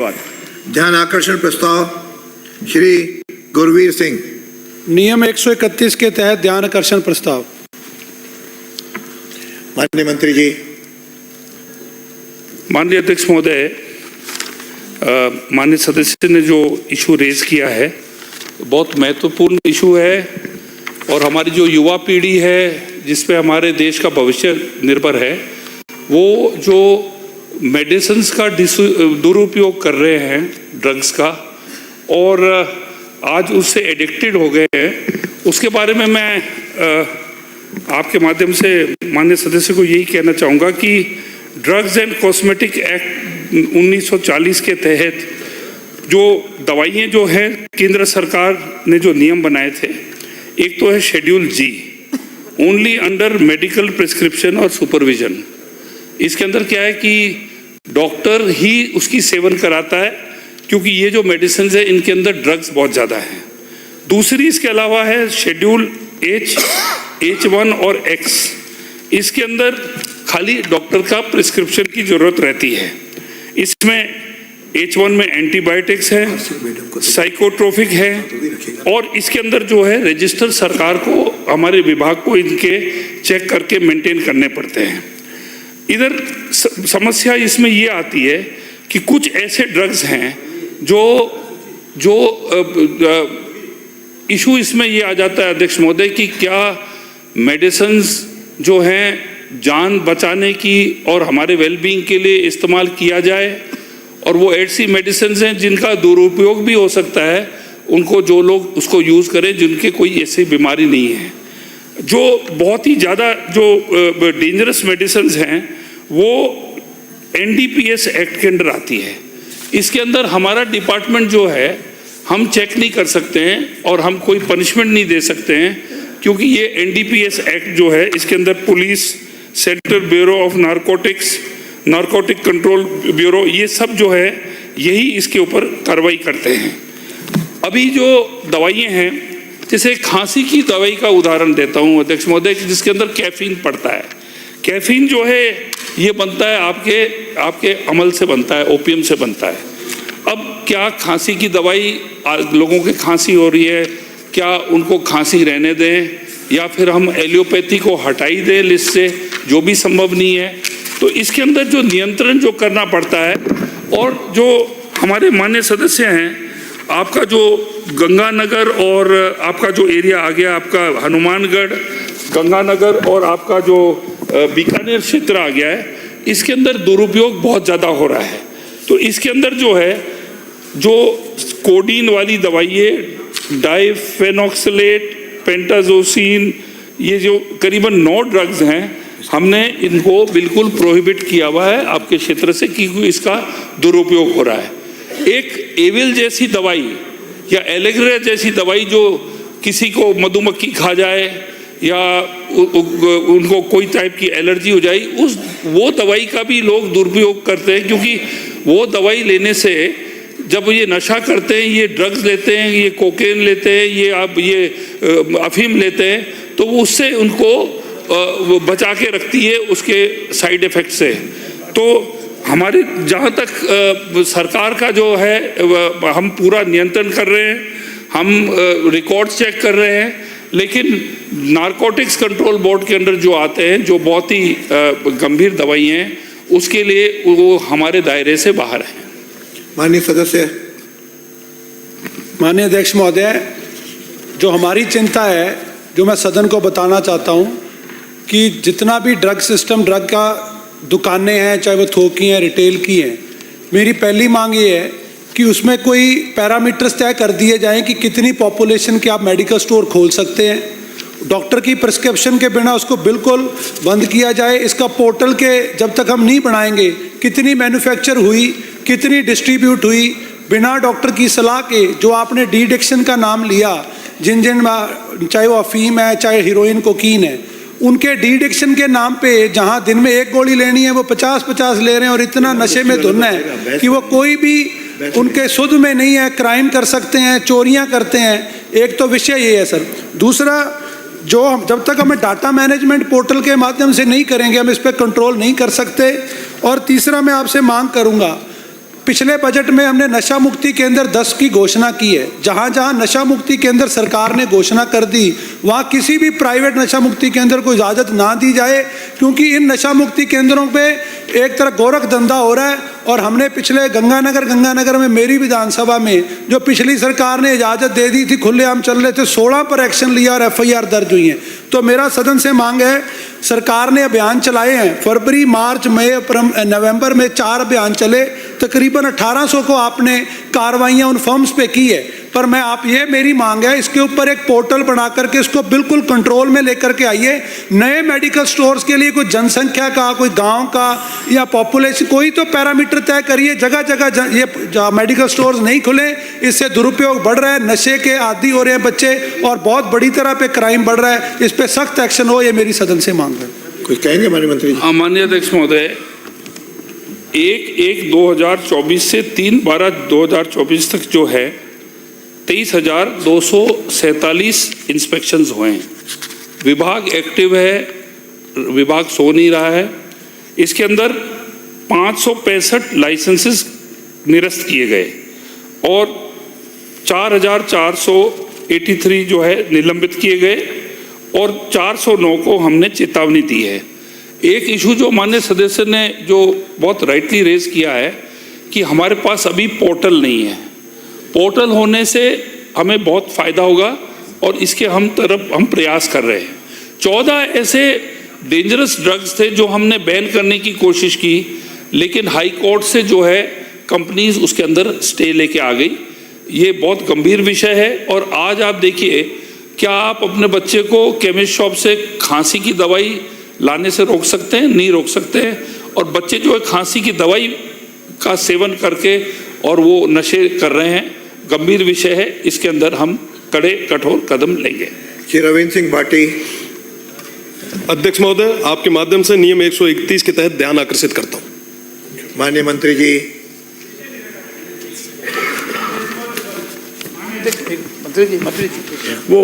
ध्यान आकर्षण प्रस्ताव श्री गुरवीर सिंह। नियम 131 के तहत ध्यान आकर्षण प्रस्ताव। माननीय मंत्री जी। माननीय अध्यक्ष महोदय, माननीय सदस्य ने जो इशू रेज किया है बहुत महत्वपूर्ण इशू है और हमारी जो युवा पीढ़ी है जिस पे हमारे देश का भविष्य निर्भर है, वो जो मेडिसिन्स का दुरुपयोग कर रहे हैं, ड्रग्स का, और आज उससे एडिक्टेड हो गए हैं, उसके बारे में मैं आपके माध्यम से माननीय सदस्य को यही कहना चाहूँगा कि ड्रग्स एंड कॉस्मेटिक एक्ट 1940 के तहत जो दवाइयाँ जो हैं केंद्र सरकार ने जो नियम बनाए थे, एक तो है शेड्यूल जी, ओनली अंडर मेडिकल प्रिस्क्रिप्शन और सुपरविजन। इसके अंदर क्या है कि डॉक्टर ही उसकी सेवन कराता है, क्योंकि ये जो मेडिसिन है इनके अंदर ड्रग्स बहुत ज़्यादा हैं। दूसरी इसके अलावा है शेड्यूल एच, H1 और X। इसके अंदर खाली डॉक्टर का प्रिस्क्रिप्शन की ज़रूरत रहती है। इसमें H1 में एंटीबायोटिक्स है, साइकोट्रोपिक है, और इसके अंदर जो है रजिस्टर सरकार को, हमारे विभाग को इनके चेक करके मेंटेन करने पड़ते हैं। इधर समस्या इसमें ये आती है कि कुछ ऐसे ड्रग्स हैं जो इशू इसमें ये आ जाता है अध्यक्ष महोदय कि क्या मेडिसिन्स जो हैं जान बचाने की और हमारे वेलबींग के लिए इस्तेमाल किया जाए, और वो ऐसी मेडिसिन्स हैं जिनका दुरुपयोग भी हो सकता है, उनको जो लोग उसको यूज़ करें जिनके कोई ऐसी बीमारी नहीं है। जो बहुत ही ज़्यादा जो डेंजरस मेडिसिन्स हैं वो NDPS एक्ट के अंदर आती है। इसके अंदर हमारा डिपार्टमेंट जो है हम चेक नहीं कर सकते हैं और हम कोई पनिशमेंट नहीं दे सकते हैं, क्योंकि ये NDPS एक्ट जो है इसके अंदर police, central bureau of narcotics, narcotic control bureau, ये सब जो है यही इसके ऊपर कार्रवाई करते हैं। अभी जो दवाइयाँ हैं, जैसे खांसी की दवाई का उदाहरण देता हूँ अध्यक्ष महोदय, जिसके अंदर कैफीन पड़ता है। कैफीन जो है ये बनता है आपके अमल से बनता है, ओपियम से बनता है। अब क्या खांसी की दवाई, लोगों की खांसी हो रही है, क्या उनको खांसी रहने दें या फिर हम एलियोपैथी को हटाई दें लिस्ट से, जो भी संभव नहीं है। तो इसके अंदर जो नियंत्रण जो करना पड़ता है, और जो हमारे माननीय सदस्य हैं, आपका जो गंगानगर और आपका जो एरिया आ गया, आपका हनुमानगढ़, गंगानगर और आपका जो बीकानेर क्षेत्र आ गया है, इसके अंदर दुरुपयोग बहुत ज़्यादा हो रहा है। तो इसके अंदर जो है जो कोडीन वाली दवाइयाँ, डाइफेनॉक्सलेट, पेंटाजोसिन, ये जो करीबन 9 ड्रग्स हैं, हमने इनको बिल्कुल प्रोहिबिट किया हुआ है आपके क्षेत्र से, क्योंकि इसका दुरुपयोग हो रहा है। एक एविल जैसी दवाई या एलेग्रा जैसी दवाई जो किसी को मधुमक्खी खा जाए या उनको कोई टाइप की एलर्जी हो जाए, वो दवाई का भी लोग दुरुपयोग करते हैं, क्योंकि वो दवाई लेने से जब ये नशा करते हैं, ये ड्रग्स लेते हैं, ये कोकेन लेते हैं, ये अफीम लेते हैं, तो उससे उनको बचा के रखती है उसके साइड इफ़ेक्ट से। तो हमारे जहाँ तक सरकार का जो है हम पूरा नियंत्रण कर रहे हैं, हम रिकॉर्ड चेक कर रहे हैं, लेकिन नारकोटिक्स कंट्रोल बोर्ड के अंदर जो आते हैं, जो बहुत ही गंभीर दवाइयाँ हैं, उसके लिए वो हमारे दायरे से बाहर हैं। माननीय सदस्य। माननीय अध्यक्ष महोदय, जो हमारी चिंता है, जो मैं सदन को बताना चाहता हूँ कि जितना भी ड्रग सिस्टम, ड्रग का दुकानें हैं, चाहे वो थोक की हैं, रिटेल की हैं, मेरी पहली मांग ये है कि उसमें कोई पैरामीटर्स तय कर दिए जाएं कि कितनी पॉपुलेशन के आप मेडिकल स्टोर खोल सकते हैं। डॉक्टर की प्रिस्क्रिप्शन के बिना उसको बिल्कुल बंद किया जाए। इसका पोर्टल के जब तक हम नहीं बनाएंगे, कितनी मैन्युफैक्चर हुई, कितनी डिस्ट्रीब्यूट हुई, बिना डॉक्टर की सलाह के, जो आपने डी एडिक्शन का नाम लिया, जिन चाहे वो अफीम है, चाहे हीरोइन, कोकीन है, उनके डी एडिक्शन के नाम पे जहाँ दिन में 1 गोली लेनी है वो 50-50 ले रहे हैं, और इतना नशे में धुन है कि वो कोई भी उनके सुध में नहीं है, क्राइम कर सकते हैं, चोरियां करते हैं। एक तो विषय ये है सर। दूसरा, जो हम जब तक हमें डाटा मैनेजमेंट पोर्टल के माध्यम से नहीं करेंगे, हम इस पर कंट्रोल नहीं कर सकते। और तीसरा, मैं आपसे मांग करूंगा, पिछले बजट में हमने नशा मुक्ति केंद्र 10 की घोषणा की है। जहां जहां नशा मुक्ति केंद्र सरकार ने घोषणा कर दी, वहां किसी भी प्राइवेट नशा मुक्ति केंद्र को इजाज़त ना दी जाए, क्योंकि इन नशा मुक्ति केंद्रों पे एक तरह गोरख धंधा हो रहा है। और हमने पिछले गंगानगर में मेरी विधानसभा में जो पिछली सरकार ने इजाज़त दे दी थी, खुलेआम चल रहे थे, 16 पर एक्शन लिया और FIR दर्ज हुई है। तो मेरा सदन से मांग है, सरकार ने अभियान चलाए हैं, फरवरी, मार्च, मई, नवंबर में 4 अभियान चले, तकरीबन 1800 को आपने कार्रवाइयाँ उन फर्म्स पे की है। पर मैं आप ये मेरी मांग है, इसके ऊपर एक पोर्टल बना करके इसको बिल्कुल कंट्रोल में लेकर के आइए। नए मेडिकल स्टोर्स के लिए कोई जनसंख्या का, कोई गांव का या पॉपुलेशन, कोई तो पैरामीटर तय करिए। जगह जगह ये मेडिकल स्टोर्स नहीं खुले, इससे दुरुपयोग बढ़ रहा है, नशे के आदी हो रहे हैं बच्चे और बहुत बड़ी तरह पे क्राइम बढ़ रहा है। इस पे सख्त एक्शन हो, ये मेरी सदन से मांग है। कुछ कहेंगे माननीय मंत्री जी? माननीय अध्यक्ष महोदय, 1/1/2024 से 3/12/2024 तक जो है 23,247 इंस्पेक्शंस हुए हैं। विभाग एक्टिव है, विभाग सो नहीं रहा है। इसके अंदर 565 लाइसेंसेस निरस्त किए गए और 4,483 जो है निलंबित किए गए और 409 को हमने चेतावनी दी है। एक इशू जो माननीय सदस्य ने जो बहुत राइटली रेज किया है कि हमारे पास अभी पोर्टल नहीं है। पोर्टल होने से हमें बहुत फ़ायदा होगा और इसके हम प्रयास कर रहे हैं। 14 ऐसे डेंजरस ड्रग्स थे जो हमने बैन करने की कोशिश की, लेकिन हाई कोर्ट से जो है कंपनीज उसके अंदर स्टे लेके आ गई। ये बहुत गंभीर विषय है। और आज आप देखिए, क्या आप अपने बच्चे को केमिस्ट शॉप से खांसी की दवाई लाने से रोक सकते हैं? नहीं रोक सकते हैं। और बच्चे जो है खांसी की दवाई का सेवन करके और वो नशे कर रहे हैं। गंभीर विषय है, इसके अंदर हम कड़े कठोर कदम लेंगे। श्री रविंद्र सिंह भाटी। अध्यक्ष महोदय, आपके माध्यम से नियम 131 के तहत ध्यान आकर्षित करता हूं। माननीय मंत्री जी। मंत्री जी वो